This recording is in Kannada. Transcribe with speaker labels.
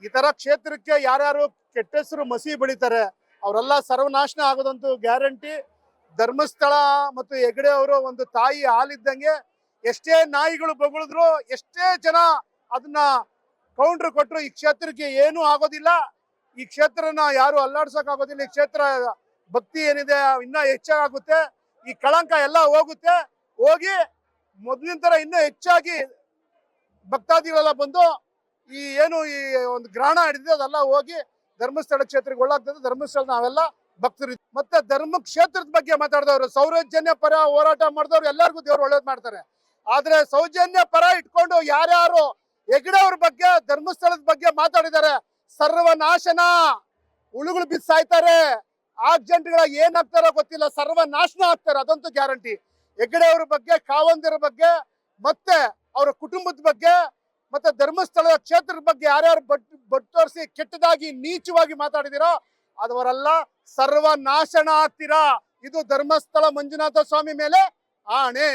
Speaker 1: ಈ ತರ ಕ್ಷೇತ್ರಕ್ಕೆ ಯಾರ್ಯಾರು ಕೆಟ್ಟ ಹೆಸರು ಮಸಿ ಬೆಳಿತಾರೆ ಅವರೆಲ್ಲ ಸರ್ವನಾಶನ ಆಗೋದಂತೂ ಗ್ಯಾರಂಟಿ. ಧರ್ಮಸ್ಥಳ ಮತ್ತು ಹೆಗಡೆ ಅವರು ಒಂದು ತಾಯಿ ಹಾಲಿದ್ದಂಗೆ. ಎಷ್ಟೇ ನಾಯಿಗಳು ಬೊಗಳಿದ್ರು, ಎಷ್ಟೇ ಜನ ಅದನ್ನ ಕೌಂಟ್ರ್ ಕೊಟ್ರು, ಈ ಕ್ಷೇತ್ರಕ್ಕೆ ಏನೂ ಆಗೋದಿಲ್ಲ. ಈ ಕ್ಷೇತ್ರನ ಯಾರು ಅಲ್ಲಾಡ್ಸಕ್ ಆಗೋದಿಲ್ಲ. ಈ ಕ್ಷೇತ್ರ ಭಕ್ತಿ ಏನಿದೆ ಇನ್ನ ಹೆಚ್ಚಾಗುತ್ತೆ. ಈ ಕಳಂಕ ಎಲ್ಲ ಹೋಗುತ್ತೆ. ಹೋಗಿ ಮೊದಲಿನ ತರ ಇನ್ನೂ ಹೆಚ್ಚಾಗಿ ಭಕ್ತಾದಿಗಳೆಲ್ಲ ಬಂದು ಈ ಏನು ಈ ಒಂದು ಗ್ರಹಣ ಹಿಡಿದಿದೆ ಅದೆಲ್ಲ ಹೋಗಿ ಧರ್ಮಸ್ಥಳ ಕ್ಷೇತ್ರಕ್ಕೆ ಒಳ್ಳಾಗ್ತದೆ. ಧರ್ಮಸ್ಥಳ ನಾವೆಲ್ಲ ಭಕ್ತರು. ಮತ್ತೆ ಧರ್ಮ ಕ್ಷೇತ್ರದ ಬಗ್ಗೆ ಮಾತಾಡಿದವರು, ಸೌಜನ್ಯ ಪರ ಹೋರಾಟ ಮಾಡಿದವ್ರು ಎಲ್ಲರಿಗೂ ದೇವ್ರು ಒಳ್ಳೇದ್ ಮಾಡ್ತಾರೆ. ಆದ್ರೆ ಸೌಜನ್ಯ ಪರ ಇಟ್ಕೊಂಡು ಯಾರ್ಯಾರು ಹೆಗಡೆ ಅವ್ರ ಬಗ್ಗೆ ಧರ್ಮಸ್ಥಳದ ಬಗ್ಗೆ ಮಾತಾಡಿದ್ದಾರೆ, ಸರ್ವನಾಶನ. ಹುಳುಗಳು ಬಿದ್ದು ಸಾಯ್ತಾರೆ. ಆಕ್ಸಿಡೆಂಟ್ಗಳ ಏನಾಗ್ತಾರೋ ಗೊತ್ತಿಲ್ಲ, ಸರ್ವನಾಶನ ಆಗ್ತಾರೆ, ಅದಂತೂ ಗ್ಯಾರಂಟಿ. ಹೆಗಡೆ ಅವ್ರ ಬಗ್ಗೆ, ಕಾವಂದಿರ ಬಗ್ಗೆ, ಮತ್ತೆ ಅವರ ಕುಟುಂಬದ ಬಗ್ಗೆ, ಮತ್ತೆ ಧರ್ಮಸ್ಥಳದ ಕ್ಷೇತ್ರದ ಬಗ್ಗೆ ಯಾರ್ಯಾರು ಬಟ್ ತೋರಿಸಿ ಕೆಟ್ಟದಾಗಿ ನೀಚವಾಗಿ ಮಾತಾಡಿದಿರೋ ಅದವರೆಲ್ಲ ಸರ್ವನಾಶನ ಆಗ್ತೀರಾ. ಇದು ಧರ್ಮಸ್ಥಳ ಮಂಜುನಾಥ ಸ್ವಾಮಿ ಮೇಲೆ ಆಣೆ.